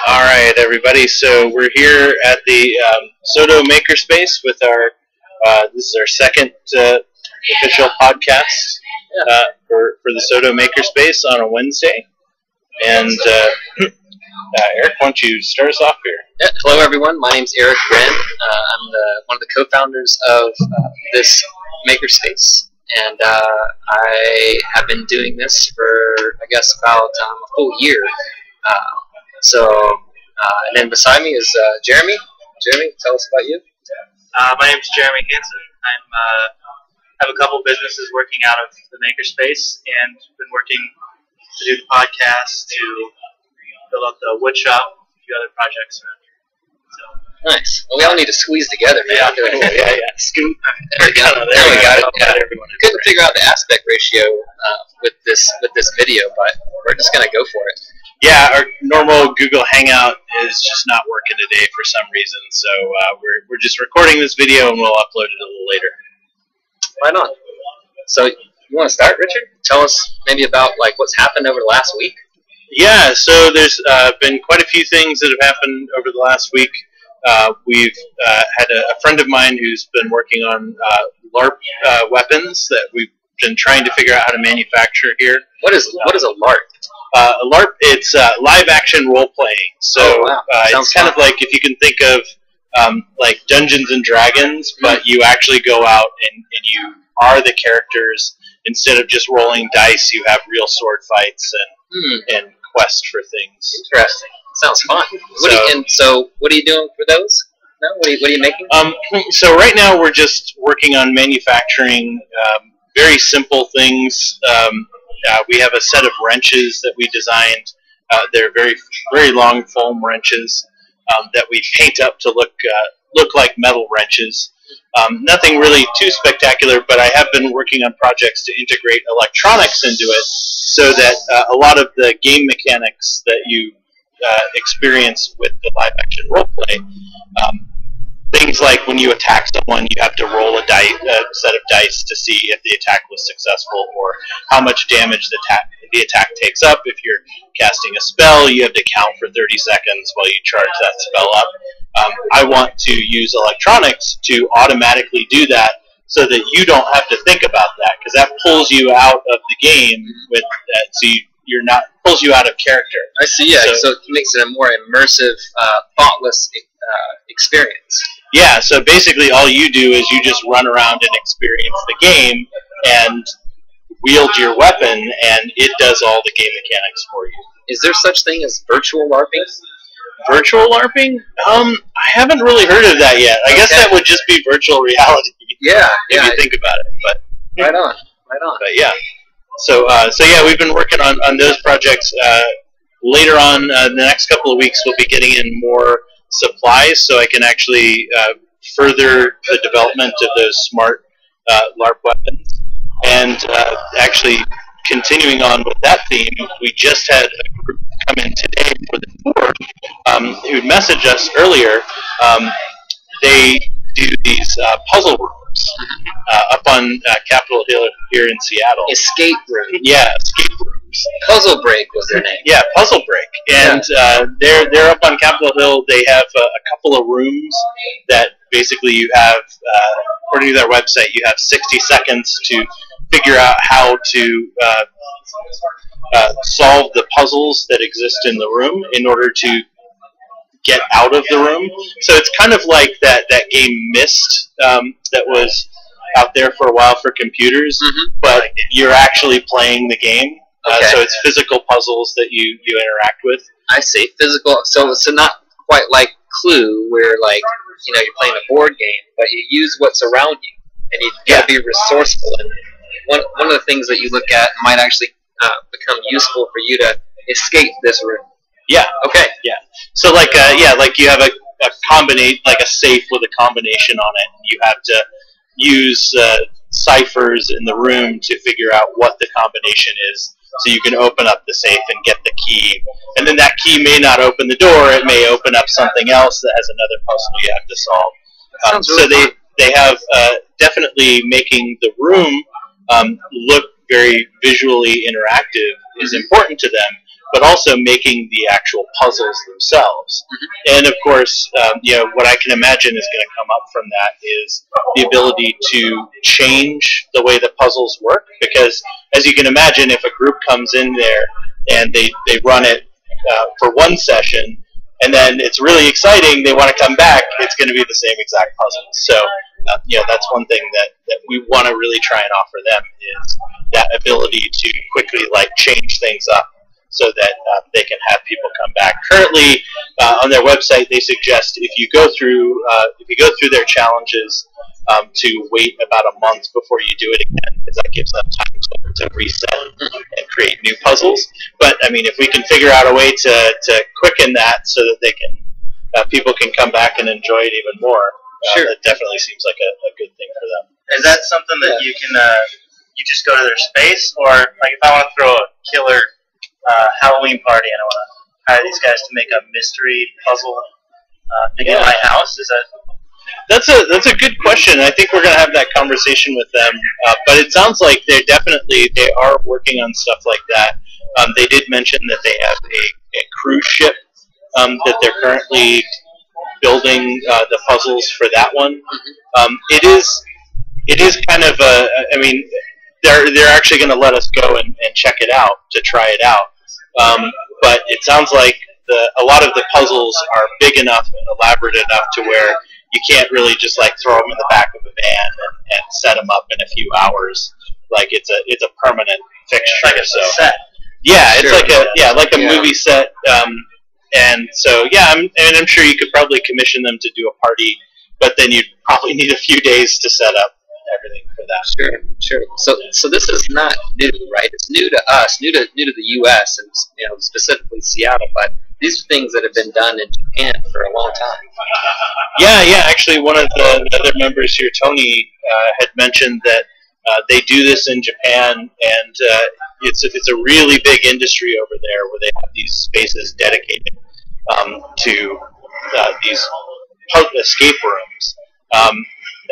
All right, everybody. So we're here at the SoDo Makerspace with our. This is our second official podcast for the SoDo Makerspace on a Wednesday. And Eric, why don't you start us off here? Yeah, hello, everyone. My name's Eric Wren. I'm one of the co-founders of this makerspace, and I have been doing this for, I guess, about a full year. And then beside me is Jeremy. Jeremy, tell us about you. My name is Jeremy Hansen. I have a couple businesses working out of the Makerspace, and been working to do the podcast, to build up the wood shop, a few other projects around here. So, nice. Well, we all need to squeeze together, man. Yeah. Scoot. There we got it. Yeah. Couldn't figure out the aspect ratio with this video, but we're just gonna go for it. Yeah, our normal Google Hangout is just not working today for some reason, so we're just recording this video and we'll upload it a little later. Right on. So you want to start, Richard? Tell us maybe about what's happened over the last week. Yeah, so there's been quite a few things that have happened over the last week. We've had a friend of mine who's been working on LARP weapons that we've been trying to figure out how to manufacture here. What is a LARP? A LARP, it's live action role playing. So it's kind of like if you can think of like Dungeons and Dragons, but you actually go out and you are the characters. Instead of just rolling dice, you have real sword fights and quest for things. Interesting. Sounds fun. So what are you doing for those? No? What are you making? So right now we're just working on manufacturing very simple things. We have a set of wrenches that we designed. They're very, very long foam wrenches that we paint up to look like metal wrenches. Nothing really too spectacular, but I have been working on projects to integrate electronics into it so that a lot of the game mechanics that you experience with the live-action roleplay, things like when you attack someone, you have to roll a set of dice to see if the attack was successful or how much damage the attack takes up. If you're casting a spell, you have to count for 30 seconds while you charge that spell up. I want to use electronics to automatically do that so that you don't have to think about that, because that pulls you out of the game with that. So you're not pulls you out of character. I see. Yeah. So it makes it a more immersive, thoughtless experience. Yeah. So basically, all you do is you just run around and experience the game and wield your weapon, and it does all the game mechanics for you. Is there such thing as virtual LARPing? Virtual LARPing? I haven't really heard of that yet. I guess that would just be virtual reality. Yeah. If you think about it. But right on. But yeah. So yeah, we've been working on those projects. Later on, the next couple of weeks, we'll be getting in more supplies, so I can actually further the development of those smart LARP weapons. And actually, continuing on with that theme, we just had a group come in today for the tour who messaged us earlier. They do these puzzle rooms up on Capitol Hill here in Seattle. Escape room. Yeah, escape rooms. Puzzle Break was their name. Yeah, Puzzle Break. And they're up on Capitol Hill. They have a couple of rooms that basically you have, according to their website, you have 60 seconds to figure out how to solve the puzzles that exist in the room in order to get out of the room. So it's kind of like that game Myst that was out there for a while for computers, but you're actually playing the game. So it's physical puzzles that you interact with. I see. Physical. So not quite like Clue, where you're playing a board game, but you use what's around you, and you got to be resourceful. And one of the things that you look at might actually become useful for you to escape this room. Yeah. Okay. Yeah. So like you have a safe with a combination on it. You have to use ciphers in the room to figure out what the combination is, so you can open up the safe and get the key. And then that key may not open the door; it may open up something else that has another puzzle you have to solve. So they have definitely making the room look very visually interactive is important to them. but also making the actual puzzles themselves. And of course, what I can imagine is going to come up from that is the ability to change the way that puzzles work, because as you can imagine, if a group comes in there and they run it for one session, and then it's really exciting, they want to come back, it's going to be the same exact puzzle. So, that's one thing that we want to really try and offer them, is that ability to quickly change things up so that they can have people come back. Currently, on their website, they suggest if you go through their challenges, to wait about a month before you do it again, because that gives them time to reset and create new puzzles. But I mean, if we can figure out a way to quicken that so that they can people can come back and enjoy it even more, sure, that definitely seems like a good thing for them. Is that something that you can you just go to their space, or if I want to throw a killer Halloween party and I want to hire these guys to make a mystery puzzle thing in my house, is that? That's a good question. I think we're going to have that conversation with them. But it sounds like they are working on stuff like that. They did mention that they have a cruise ship that they're currently building the puzzles for that one. It is kind of they're actually going to let us go and check it out, to try it out. But it sounds like a lot of the puzzles are big enough and elaborate enough to where you can't really just throw them in the back of a van and set them up in a few hours. It's a permanent fixture. Like a set. Yeah, it's like a movie set. And so I'm sure you could probably commission them to do a party, but then you'd probably need a few days to set up everything for that. Sure. So this is not new, right? It's new to us, new to the U.S. and specifically Seattle, but these are things that have been done in Japan for a long time. Yeah. Actually, one of the other members here, Tony, had mentioned that they do this in Japan, and it's a really big industry over there, where they have these spaces dedicated to these escape rooms.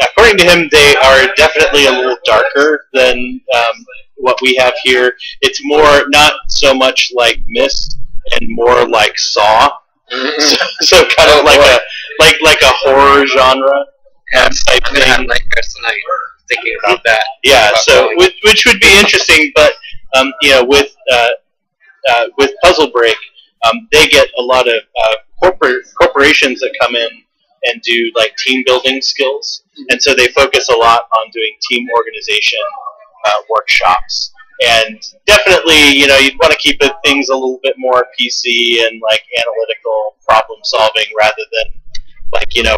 According to him, they are definitely a little darker than what we have here. It's more, not so much like Myst, and more like Saw. So kind of like a horror genre type I'm gonna have nightmares tonight thinking about that. Yeah, which would be interesting, but with Puzzle Break, they get a lot of corporations that come in and do team building skills, and so they focus a lot on doing team organization workshops. And definitely, you'd want to keep things a little bit more PC and analytical problem solving, rather than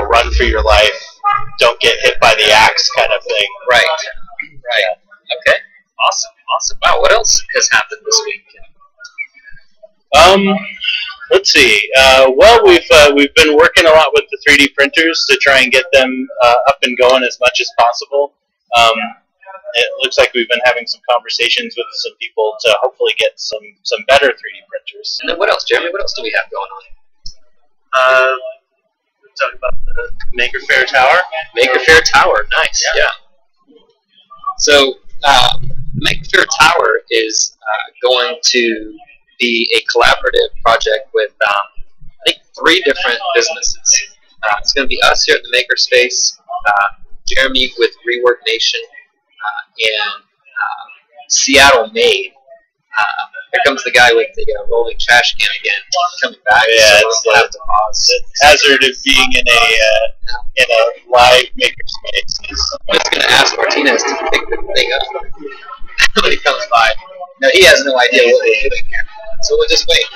run for your life, don't get hit by the axe kind of thing. Right. Okay. Awesome. Wow. What else has happened this week? Let's see. We've been working a lot with the 3D printers to try and get them up and going as much as possible. It looks like we've been having some conversations with some people to hopefully get some better 3D printers. And then what else, Jeremy? What else do we have going on? We're talking about the Maker Faire Tower. Maker Faire Tower, nice. Yeah. So Maker Faire Tower is going to be a collaborative project with I think 3 different businesses. It's going to be us here at the Makerspace, Jeremy with Rework Nation, and Seattle Made. Here comes the guy with the rolling trash can again, coming back. Yeah, so we'll have to pause. The hazard of being in a live Makerspace. I'm just going to ask Martinez to pick the thing up when he comes by. No, he has no idea what we're doing here, so we'll just wait.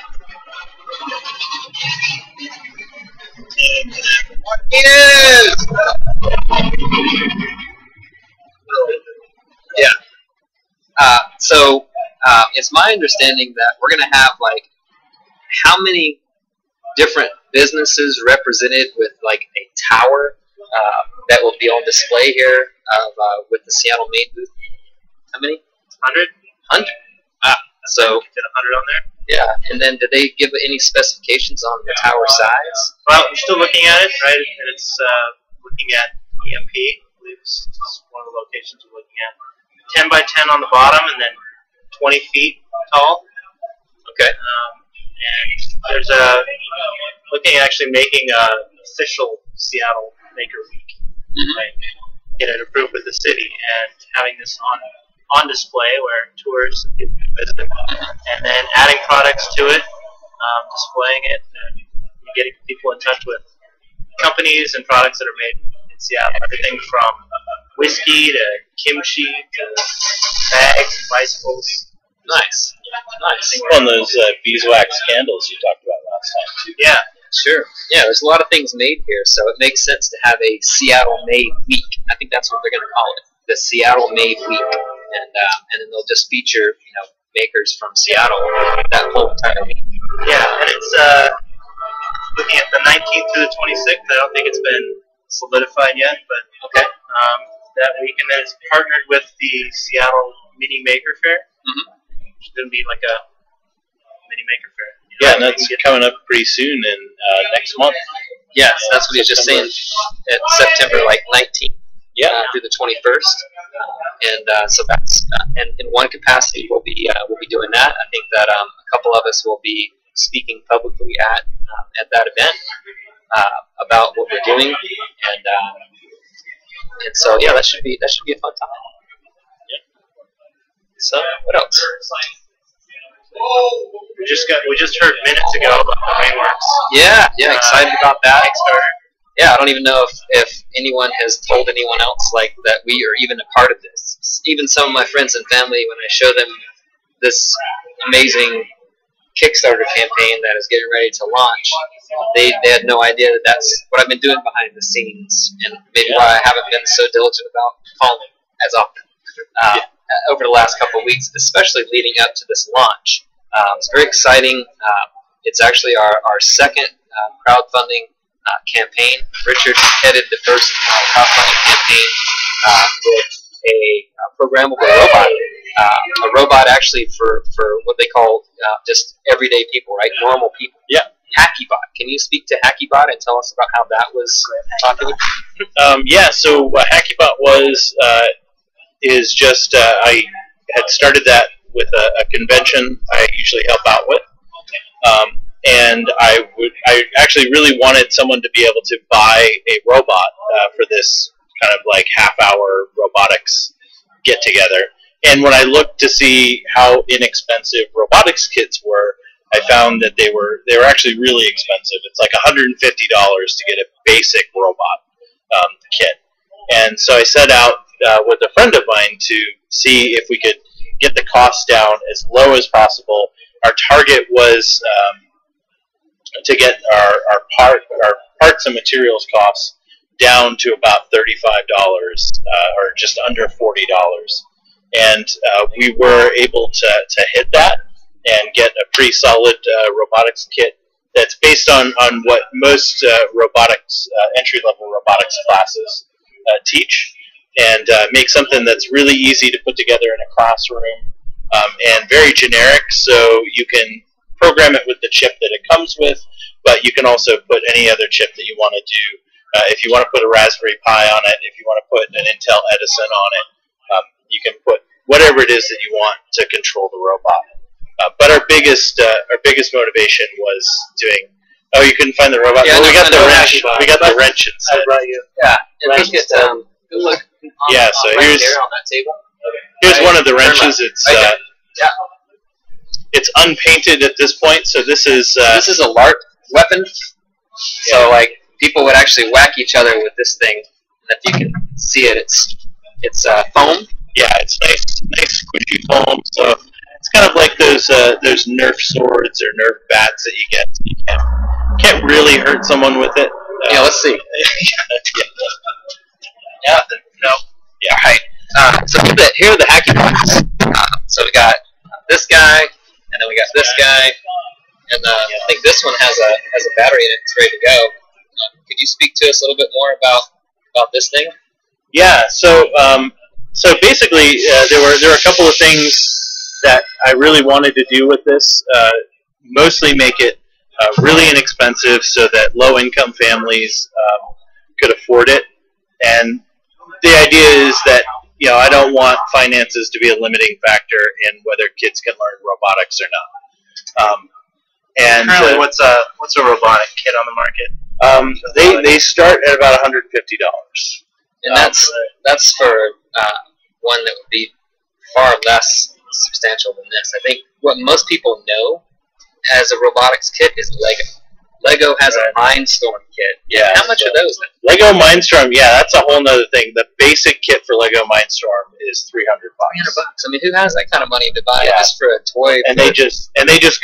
Martinez! Yeah. So it's my understanding that we're going to have how many different businesses represented with a tower that will be on display here with the Seattle Made booth. How many? 100. 100. So get 100 on there. Yeah, and then did they give any specifications on the tower size? Well, we're still looking at it, right? And it's looking at EMP. I believe it's one of the locations we're looking at. 10 by 10 on the bottom, and then 20 feet tall. Okay. and there's looking at actually making a official Seattle Maker Week, like get it approved with the city, and having this on display where tourists and people can visit, and then adding products to it, displaying it, and getting people in touch with companies and products that are made in Seattle. Everything from whiskey to kimchi to bags and bicycles. Nice. Well, and those beeswax candles you talked about last time too. Yeah. Sure. Yeah, there's a lot of things made here, so it makes sense to have a Seattle Made Week. I think that's what they're going to call it, the Seattle Made Week, and then they'll just feature makers from Seattle that whole entire week. Yeah, and it's looking at the 19th through the 26th. I don't think it's been solidified yet, but okay. That week, and then it's partnered with the Seattle Mini Maker Faire. Which is going to be like a mini maker fair. Yeah, and that's coming up pretty soon in next month. Yes, that's what he was just saying. It's September 19th through the 21st, and so that's and in one capacity we'll be doing that. I think that a couple of us will be speaking publicly at that event about what we're doing, and so that should be a fun time. So what else? We just heard minutes ago about the Rainworks. Yeah, excited about that. Yeah, I don't even know if anyone has told anyone else that we are even a part of this. Even some of my friends and family, when I show them this amazing Kickstarter campaign that is getting ready to launch, they had no idea that that's what I've been doing behind the scenes, and maybe why I haven't been so diligent about calling as often. Over the last couple of weeks, especially leading up to this launch. It's very exciting. It's actually our second crowdfunding campaign. Richard headed the first crowdfunding campaign with a programmable robot. A robot actually for what they call just everyday people, right? Normal people. Yeah. HackyBot. Can you speak to HackyBot and tell us about how that was popular? So HackyBot is just I had started that with a convention I usually help out with, and I actually really wanted someone to be able to buy a robot for this kind of half-hour robotics get-together. And when I looked to see how inexpensive robotics kits were, I found that they were actually really expensive. It's like $150 to get a basic robot kit. And so I set out with a friend of mine to see if we could get the cost down as low as possible. Our target was to get our parts and materials costs down to about $35 or just under $40. And we were able to hit that and get a pretty solid robotics kit that's based on what most robotics entry-level robotics classes teach, and make something that's really easy to put together in a classroom and very generic, so you can program it with the chip that it comes with, but you can also put any other chip that you want to do. If you want to put a Raspberry Pi on it, if you want to put an Intel Edison on it, you can put whatever it is that you want to control the robot. But our biggest motivation was doing. Oh, you couldn't find the robot. Yeah, well, we got the wrench. We got the wrench instead. I brought you. Yeah, and look at look. Yeah, so right here's there on that table. here's one of the wrenches. It's yeah. It's unpainted at this point, so this is a LARP weapon. So people would actually whack each other with this thing. And if you can see it, it's foam. Yeah, it's nice squishy foam. So it's kind of like those Nerf swords or Nerf bats that you get. You can't really hurt someone with it. Yeah, let's see. Yeah. No. Yeah. Right. So here are the hacky bots. So we got this guy, and then we got this guy, and I think this one has a battery in it. It's ready to go. Could you speak to us a little bit more about this thing? Yeah. So basically, there were a couple of things that I really wanted to do with this. Mostly make it really inexpensive so that low-income families could afford it. And the idea is that I don't want finances to be a limiting factor in whether kids can learn robotics or not. And currently, what's a robotic kit on the market? They start at about $150. And that's for one that would be far less substantial than this. I think what most people know as a robotics kit is Lego. Lego has a Mindstorm kit. Yeah. How much are those? Lego Mindstorm, yeah, that's a whole nother thing. The basic kit for Lego Mindstorm is $300. $300. I mean, who has that kind of money to buy just for a toy? And they just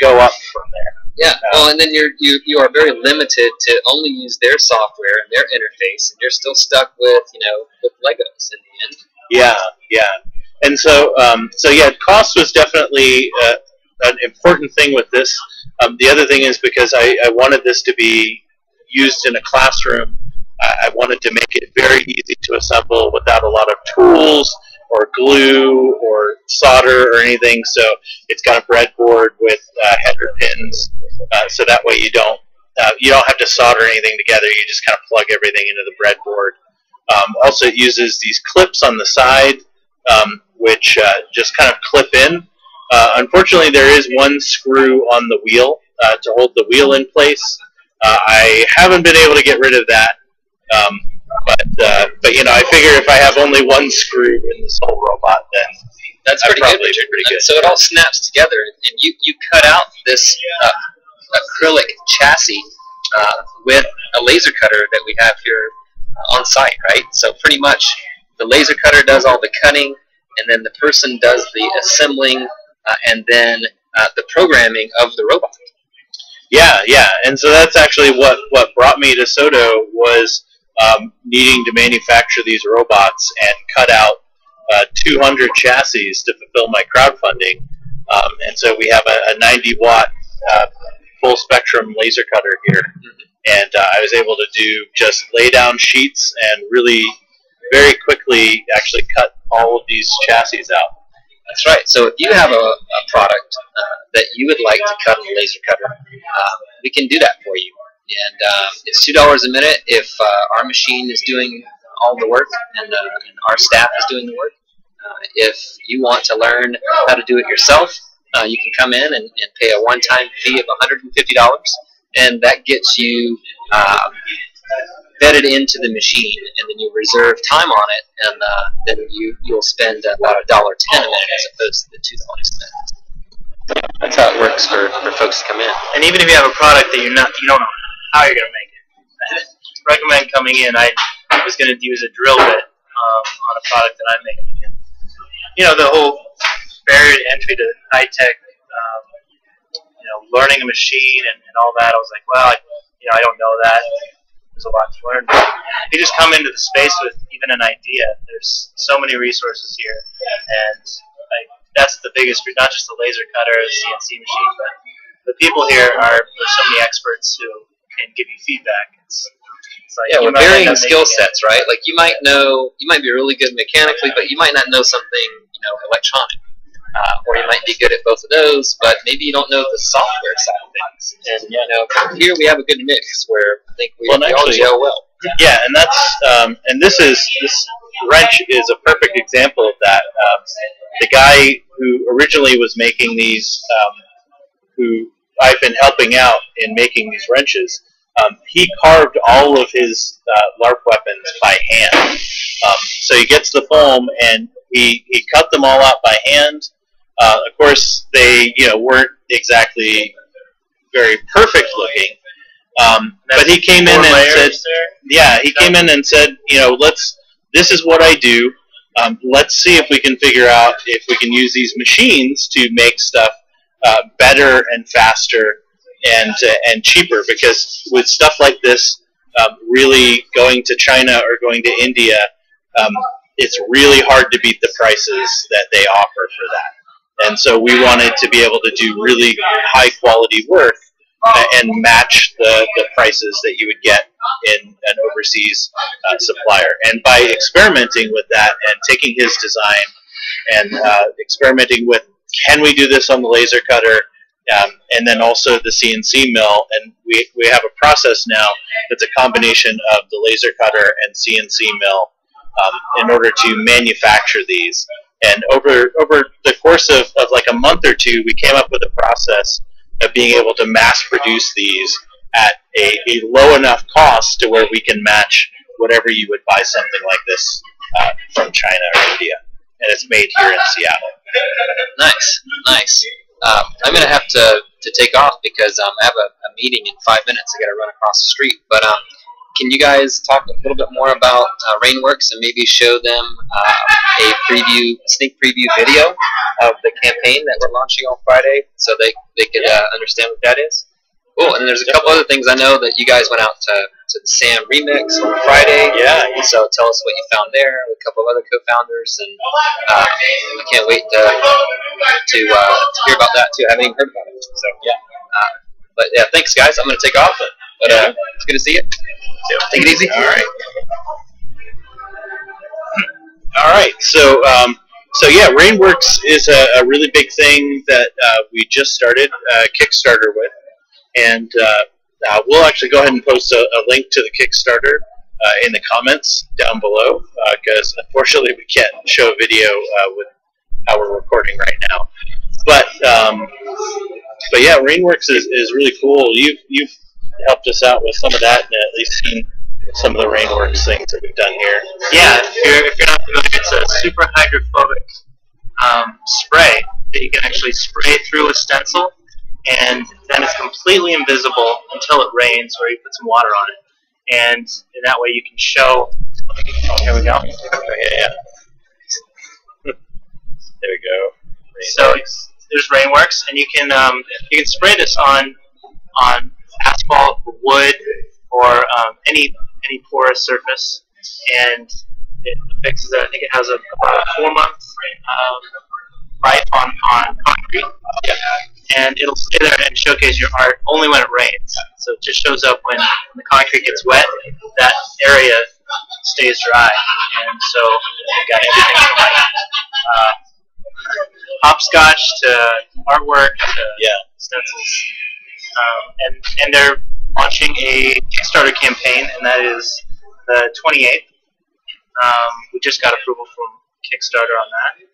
go up from there. Yeah. Well, and then you are very limited to only use their software and their interface, and you're still stuck with with Legos in the end. Yeah. And so cost was definitely an important thing with this. The other thing is because I wanted this to be used in a classroom, I wanted to make it very easy to assemble without a lot of tools or glue or solder or anything. So it's got a breadboard with header pins, so that way you don't have to solder anything together. You just kind of plug everything into the breadboard. Also, it uses these clips on the side, which just kind of clip in. Unfortunately, there is one screw on the wheel to hold the wheel in place. I haven't been able to get rid of that, but I figure if I have only one screw in this whole robot, then that's pretty good. So it all snaps together, and you cut out this acrylic chassis with a laser cutter that we have here on site, right? So pretty much the laser cutter does all the cutting, and then the person does the assembling, and then the programming of the robot. Yeah, and so that's actually what brought me to SoDo was needing to manufacture these robots and cut out 200 chassis to fulfill my crowdfunding. And so we have a 90-watt full spectrum laser cutter here, and I was able to just lay down sheets and really very quickly actually cut all of these chassis out. That's right. So if you have a product that you would like to cut on a laser cutter, we can do that for you. And it's $2 a minute if our machine is doing all the work and our staff is doing the work. If you want to learn how to do it yourself, you can come in and pay a one-time fee of $150, and that gets you bedded into the machine, and then you reserve time on it, and then you'll spend about $1.10 a minute as opposed to the $2 a minute. That's how it works for folks to come in. And even if you have a product that you don't know how you're going to make it, I recommend coming in. I was going to use a drill bit on a product that I'm making. The whole barrier to entry to high tech, learning a machine and all that. I was like, well, I don't know that. There's a lot to learn. But you just come into the space with even an idea. There's so many resources here, and that's the biggest. Not just the laser cutter, the CNC machine, but the people here there's so many experts who can give you feedback. It's like with varying skill sets, right? Like you might be really good mechanically, but you might not know something, electronic. Or you might be good at both of those, but maybe you don't know the software side of things. And here we have a good mix where I think we all gel well. Yeah, and that's this wrench is a perfect example of that. The guy who originally was making these, who I've been helping out in making these wrenches, he carved all of his LARP weapons by hand. So he gets the foam and he cut them all out by hand. Of course, they weren't exactly very perfect looking, but he came in and said, came in and said, this is what I do. Let's see if we can figure out if we can use these machines to make stuff better and faster and cheaper. Because with stuff like this, really going to China or going to India, it's really hard to beat the prices that they offer for that. And so we wanted to be able to do really high quality work and match the prices that you would get in an overseas supplier. And by experimenting with that and taking his design and experimenting with, can we do this on the laser cutter, and then also the CNC mill, and we have a process now that's a combination of the laser cutter and CNC mill in order to manufacture these. And over the course of like a month or two, we came up with a process being able to mass produce these at a low enough cost to where we can match whatever you would buy something like this from China or India. And it's made here in Seattle. Nice, nice. I'm going to have to take off because I have a meeting in 5 minutes. I got to run across the street. But can you guys talk a little bit more about Rainworks and maybe show them a sneak preview video of the campaign that we're launching on Friday so they could understand what that is? Cool. And there's a couple other things I know that you guys went out to the SAM Remix on Friday. Yeah. So tell us what you found there with a couple of other co-founders, and I can't wait to hear about that too. I haven't even heard about it. So yeah. But yeah, thanks guys. I'm going to take off. But it's good to see you. So, take it easy. All right. All right. So yeah, Rainworks is a really big thing that we just started Kickstarter with. And we'll actually go ahead and post a link to the Kickstarter in the comments down below, because unfortunately we can't show a video with how we're recording right now. But yeah, Rainworks is really cool. You've helped us out with some of that, and at least seen some of the Rainworks things that we've done here. Yeah, if you're not familiar, it's a super hydrophobic spray that you can actually spray through a stencil, and then it's completely invisible until it rains or you put some water on it. And in that way you can show... Here we go. Yeah. There we go. So there's Rainworks, and you can spray this on asphalt, wood, or any porous surface, and it fixes it. I think it has about a 4-month life on concrete. Yeah. And it'll stay there and showcase your art only when it rains. So it just shows up when the concrete gets wet, that area stays dry. And so you've got everything from like hopscotch to artwork to stencils. And they're launching a Kickstarter campaign, and that is the 28th. We just got approval from Kickstarter on that.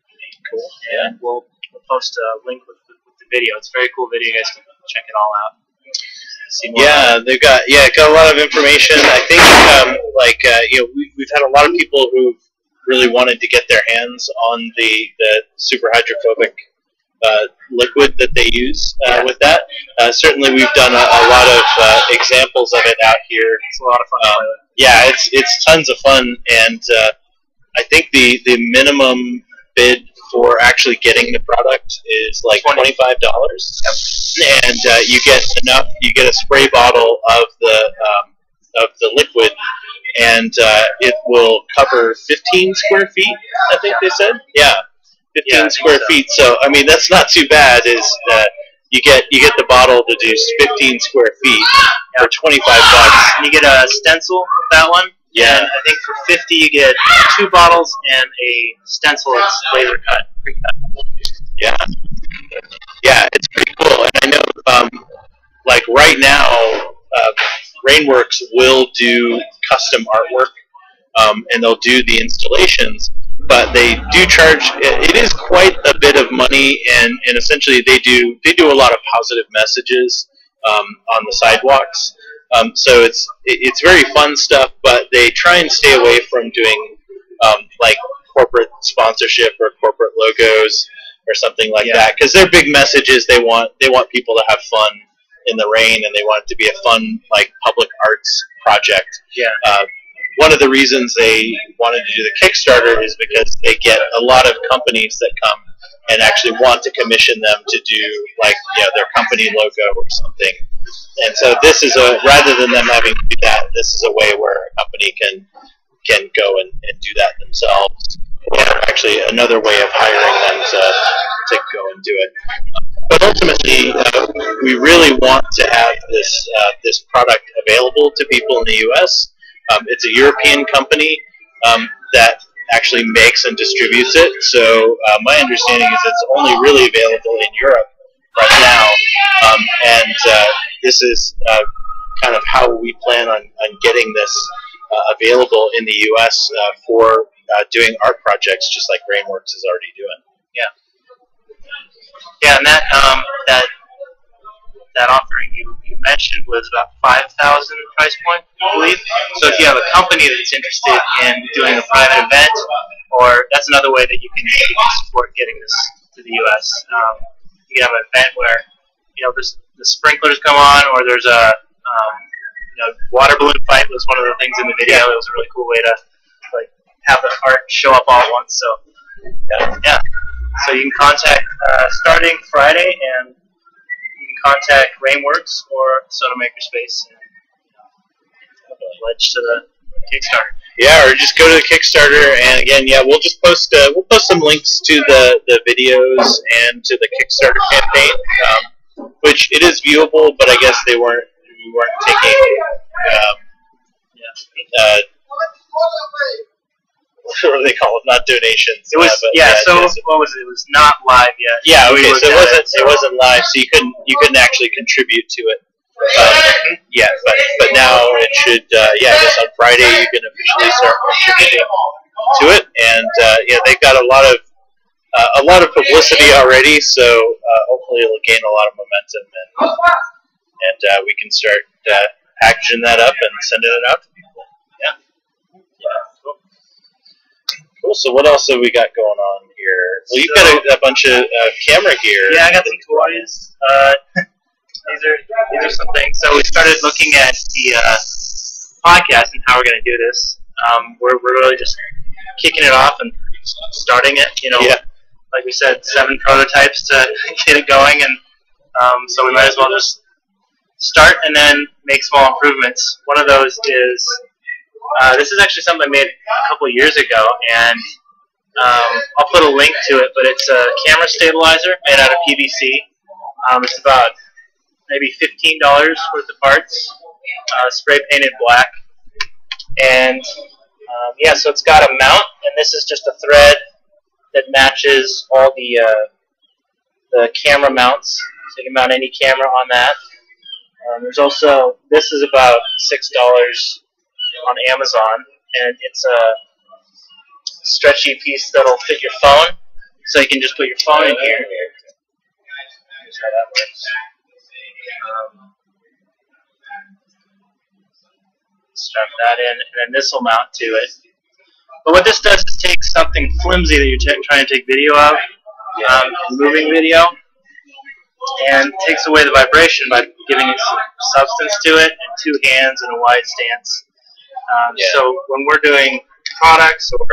Cool. And we'll post a link with the video. It's a very cool video. You guys can check it all out. See more they've got a lot of information. I think we've had a lot of people who've really wanted to get their hands on the super hydrophobic liquid that they use with that. Certainly, we've done a lot of examples of it out here. It's a lot of fun. Yeah, it's tons of fun, and I think the minimum bid for actually getting the product is like $25. Yep. And you get enough. You get a spray bottle of the liquid, and it will cover 15 square feet. I think they said. Yeah, 15 square feet. So I mean, that's not too bad. You get the bottle to do 15 square feet for $25. And you get a stencil with that one. Yeah. And I think for 50 you get 2 bottles and a stencil that's laser cut, pre-cut. Yeah. Yeah, it's pretty cool. And I know, like right now, Rainworks will do custom artwork, and they'll do the installations, but they do charge. It is quite a bit of money, and essentially they do a lot of positive messages on the sidewalks. So it's very fun stuff, but they try and stay away from doing like corporate sponsorship or corporate logos or something like that, because their big message is they want people to have fun in the rain, and they want it to be a fun like public arts project. Yeah. One of the reasons they wanted to do the Kickstarter is because they get a lot of companies that come and actually want to commission them to do like their company logo or something. And so this is rather than them having to do that, this is a way where a company can go and do that themselves. Or actually another way of hiring them to go and do it. But ultimately, we really want to have this product available to people in the U.S. It's a European company that actually makes and distributes it. So my understanding is it's only really available in Europe right now, and this is kind of how we plan on getting this available in the U.S. For doing art projects, just like Rainworks is already doing. Yeah, and that you mentioned was about 5,000 price point, I believe. So if you have a company that's interested in doing a private event, or that's another way that you can support getting this to the U.S. You can have an event where the sprinklers come on, or there's a water balloon fight was one of the things in the video. It was a really cool way to have the art show up all at once. So yeah. So you can contact starting Friday, and you can contact Rainworks or SoDo Makerspace and pledge to the Kickstarter. Yeah, or just go to the Kickstarter, and again, we'll just post some links to the videos and to the Kickstarter campaign, which it is viewable, but I guess we weren't taking what do they call it? Not donations. It was what was it? It was not live yet. Yeah, okay, so it wasn't live, so you couldn't actually contribute to it. But now it should. I guess on Friday you can officially start contributing to it, and they've got a lot of publicity already, so hopefully it'll gain a lot of momentum, and we can start packaging that up and sending it out to people. Cool. So what else have we got going on here? Well, you've got a bunch of camera gear. Yeah, I got some toys. These are some things. So we started looking at the podcast and how we're going to do this. We're really just kicking it off and starting it. Like we said, 7 prototypes to get it going, and so we might as well just start and then make small improvements. One of those is this is actually something I made a couple years ago, and I'll put a link to it, but it's a camera stabilizer made out of PVC. It's about maybe $15 worth of parts, spray painted black, and so it's got a mount, and this is just a thread that matches all the camera mounts, so you can mount any camera on that. There's also, this is about $6 on Amazon, and it's a stretchy piece that'll fit your phone, so you can just put your phone in here. Here's how that works. Strap that in, and then this will mount to it. But what this does is take something flimsy that you're trying to take video of, moving video, and takes away the vibration by giving it some substance to it, and 2 hands and a wide stance. So when we're doing products or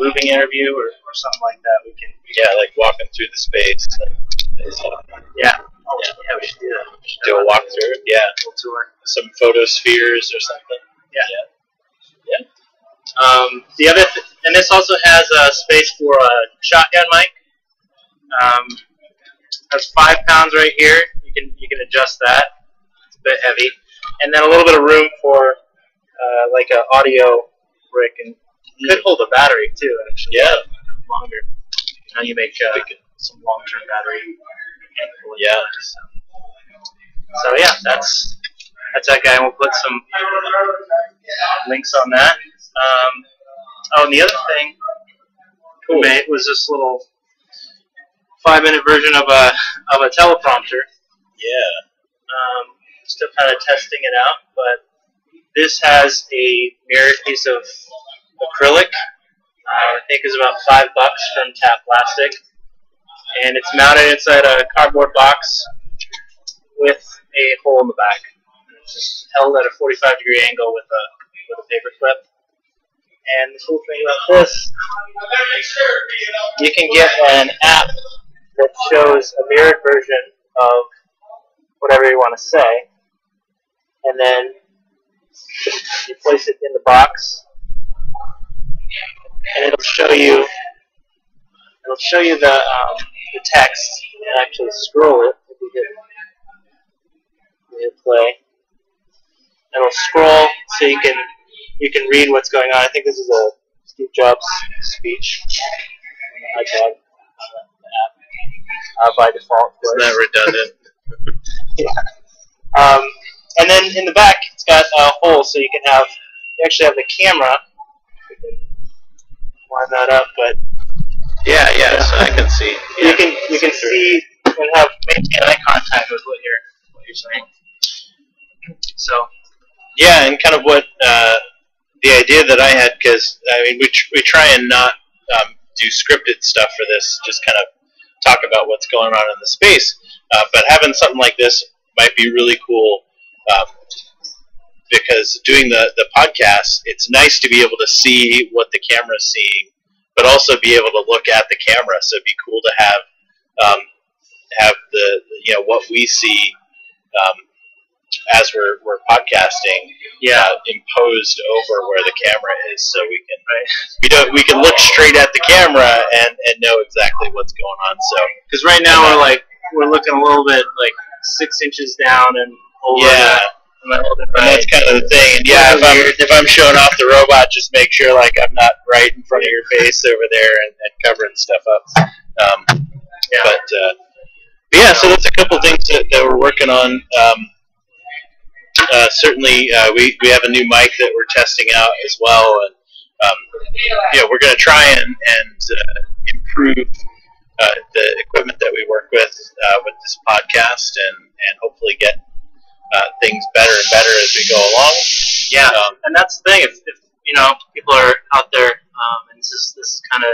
moving interview or something like that, we can like walking through the space. We should do that. We should do a walkthrough. A little tour. Some photospheres or something. The other and this also has a space for a shotgun mic. Has 5 pounds right here. You can adjust that. It's a bit heavy, and then a little bit of room for like an audio brick, and could hold a battery too. Actually, longer. Now you make some long-term battery. So that's that guy, and we'll put some links on that. And the other thing we made was this little 5-minute version of a teleprompter. Still kind of testing it out, but this has a mirrored piece of acrylic. I think it's about $5 from Tap Plastic, and it's mounted inside a cardboard box with a hole in the back. It's just held at a 45-degree angle with a paper clip. And the cool thing about this, you can get an app that shows a mirrored version of whatever you want to say, and then you place it in the box, and it'll show you the text, and actually scroll it if you hit play. It'll scroll so you can read what's going on. I think this is a Steve Jobs speech on the iPad app by default. Isn't that redundant? And then in the back, it's got a hole, so you actually have the camera. You can line that up, but so I can see. You can see and maintain eye contact with what idea that I had, because we try and not do scripted stuff for this, just kind of talk about what's going on in the space. But having something like this might be really cool, because doing the podcast, it's nice to be able to see what the camera's seeing, but also be able to look at the camera. So it'd be cool to have the what we see as we're podcasting, imposed over where the camera is, so we can look straight at the camera and know exactly what's going on. So because right now we're looking a little bit like 6 inches down and over. Yeah. And that's kind of the thing. And if I'm showing off the robot, just make sure like I'm not right in front of your face over there and covering stuff up. But yeah, so that's a couple things that we're working on. Certainly, we have a new mic that we're testing out as well, and we're going to try and improve the equipment that we work with this podcast, and hopefully get things better and better as we go along. Yeah, and that's the thing. If people are out there, and this is kind of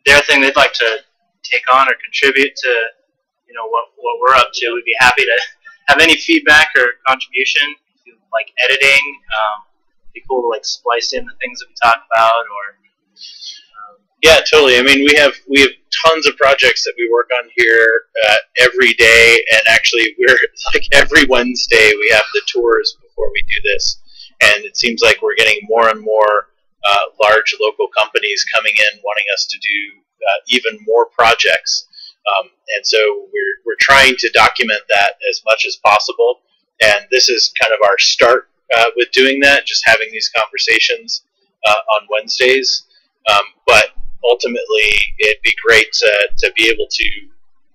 their thing, they'd like to take on or contribute to what we're up to, we'd be happy to have any feedback or contribution. If you like editing, it'd be cool to like splice in the things that we talk about, or yeah, totally. I mean, we have tons of projects that we work on here every day, and actually we're like every Wednesday we have the tours before we do this, and it seems like we're getting more and more large local companies coming in wanting us to do even more projects, and so we're trying to document that as much as possible, and this is kind of our start with doing that, just having these conversations on Wednesdays, but ultimately, it'd be great to be able to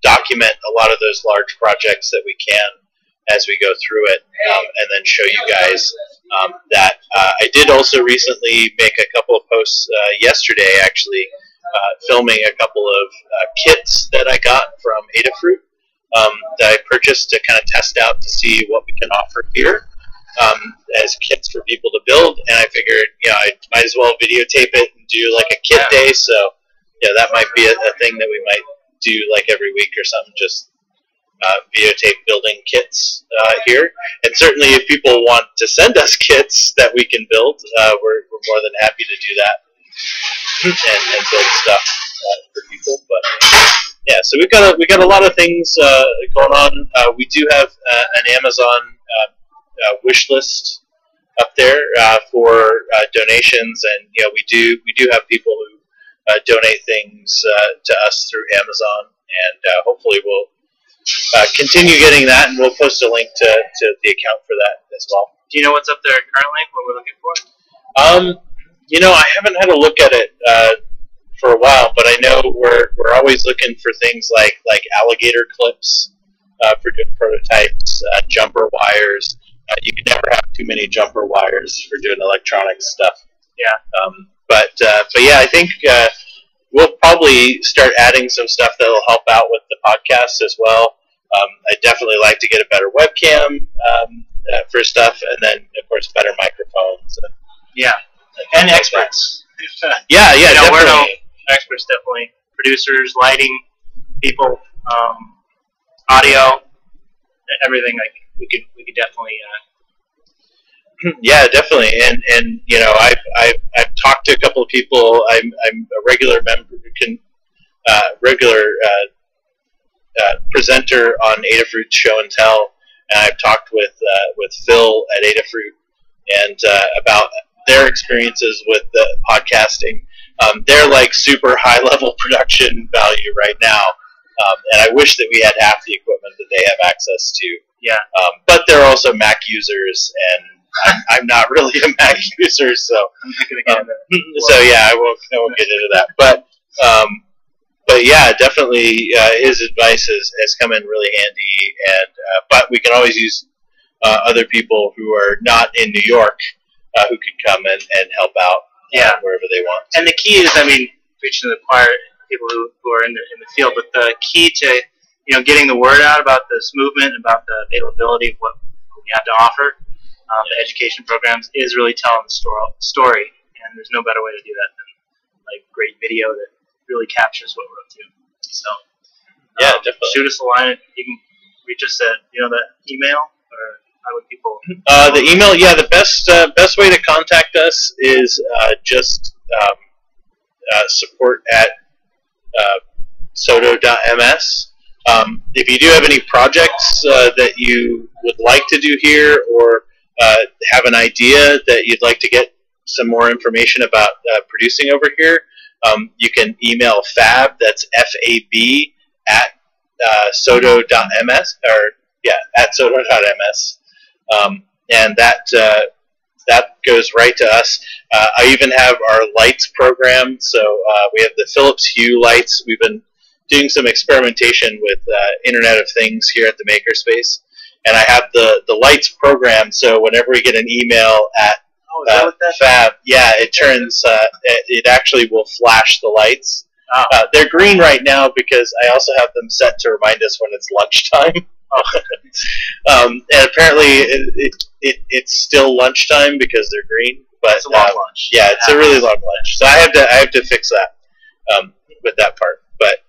document a lot of those large projects that we can as we go through it, and then show you guys that. I did also recently make a couple of posts yesterday, actually, filming a couple of kits that I got from Adafruit that I purchased to kind of test out to see what we can offer here as kits for people to build, and I figured, I might as well videotape it and do like a kit day, so that might be a thing that we might do like every week or something, just videotape building kits here, and certainly if people want to send us kits that we can build, we're more than happy to do that and build stuff for people, but yeah, so we got a lot of things going on. We do have an Amazon wish list up there for donations, and we do have people who donate things to us through Amazon, and hopefully we'll continue getting that, and we'll post a link to the account for that as well. Do you know what's up there currently? What we're looking for? I haven't had a look at it for a while, but I know we're always looking for things like alligator clips for doing prototypes, jumper wires. You can never have too many jumper wires for doing electronics stuff. Yeah. But yeah, I think we'll probably start adding some stuff that will help out with the podcast as well. I'd definitely like to get a better webcam for stuff, and then of course better microphones. And experts. Yeah, definitely. We're no experts, definitely. Producers, lighting, people, audio, everything. Like we could definitely. Yeah, definitely, and I've talked to a couple of people. I'm a regular member, regular presenter on Adafruit's Show and Tell, and I've talked with Phil at Adafruit and about their experiences with the podcasting. They're like super high level production value right now, and I wish that we had half the equipment that they have access to. Yeah. But they're also Mac users, and I'm not really a Mac user, so I'm not gonna get into that. So yeah, I won't get into that. But yeah, definitely his advice has come in really handy, and but we can always use other people who are not in New York who could come and help out wherever they want. And the key is, preaching to the choir, people who are in the field, but the key to getting the word out about this movement, about the availability of what we have to offer, the education programs, is really telling the story, and there's no better way to do that than like great video that really captures what we're up to. So yeah, definitely. Shoot us a line. You can reach us at the email, or how would people? The email, yeah, the best way to contact us is just support at SoDo.ms. If you do have any projects that you would like to do here, or have an idea that you'd like to get some more information about producing over here, you can email fab, that's F-A-B, at SoDo.ms, or yeah, at SoDo.ms, and that goes right to us. I even have our lights program, so we have the Philips Hue lights. We've been doing some experimentation with Internet of Things here at the Makerspace, and I have the lights program, so whenever we get an email at Fab, yeah, it turns, it actually will flash the lights. Oh. They're green right now because I also have them set to remind us when it's lunchtime. And apparently it's still lunchtime because they're green. But it's a long lunch. Yeah, it's a really long lunch. So I have to fix that with that part. But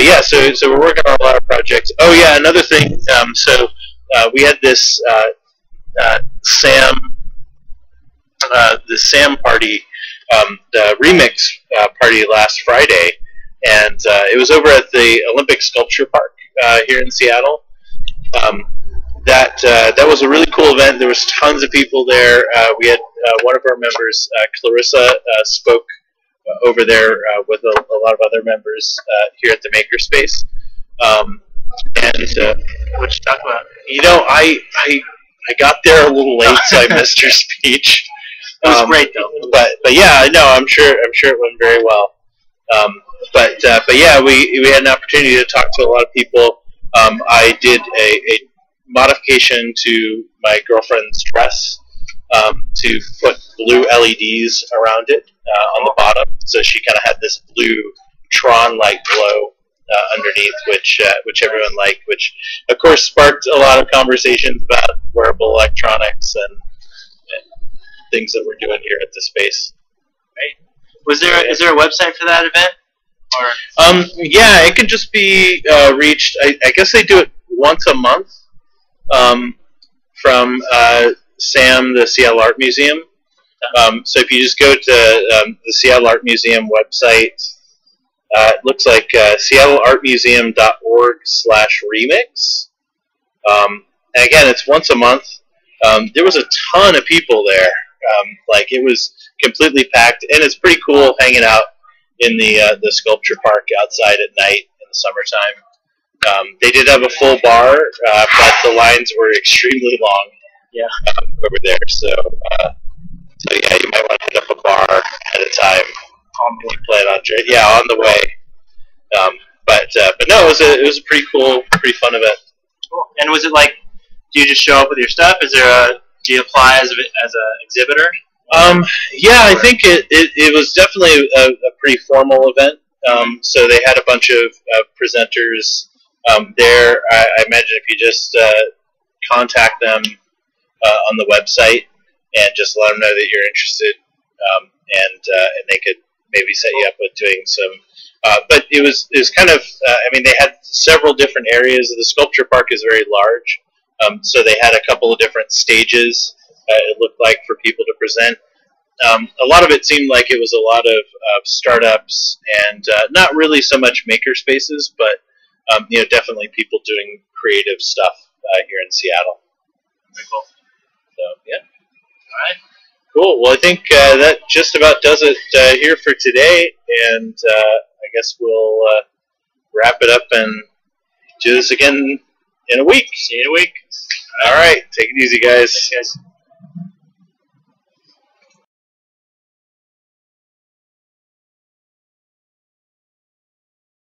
yeah, so we're working on a lot of projects. Oh yeah, another thing. So we had this the Sam party, the remix party last Friday, and it was over at the Olympic Sculpture Park here in Seattle. That was a really cool event. There was tons of people there. We had one of our members, Clarissa, spoke over there with a lot of other members here at the Makerspace. And what you talk about? I got there a little late, so I missed her speech. It was great though. But yeah, no, I'm sure it went very well. But yeah, we had an opportunity to talk to a lot of people. I did a modification to my girlfriend's dress to put blue LEDs around it on the bottom, so she kind of had this blue Tron-like glow underneath, which everyone liked, which of course sparked a lot of conversations about wearable electronics and things that we're doing here at the space. Right. Is there a website for that event? Or yeah, it could just be reached. I guess they do it once a month from SAM, the Seattle Art Museum. So if you just go to the Seattle Art Museum website, it looks like seattleartmuseum.org/remix. And again, it's once a month. There was a ton of people there. Like, it was completely packed, and it's pretty cool hanging out in the sculpture park outside at night in the summertime. They did have a full bar, but the lines were extremely long. Yeah. Over there, so yeah, you might want to hit up a bar at a time. You plan on on the way. But no, it was a pretty cool, pretty fun event. Cool. And was it like, do you just show up with your stuff? Do you apply as an exhibitor? Yeah, I think it was definitely a pretty formal event. So they had a bunch of presenters there. I imagine if you just contact them on the website and just let them know that you're interested, and they could maybe set you up with doing some. But it was kind of, I mean, they had several different areas. The sculpture park is very large, so they had a couple of different stages, it looked like, for people to present. A lot of it seemed like it was a lot of startups and not really so much maker spaces, but definitely people doing creative stuff here in Seattle. Very cool. So, yeah. All right. Cool. Well, I think that just about does it here for today, and I guess we'll wrap it up and do this again in a week. See you in a week. All right. Take it easy, guys. Thanks, guys.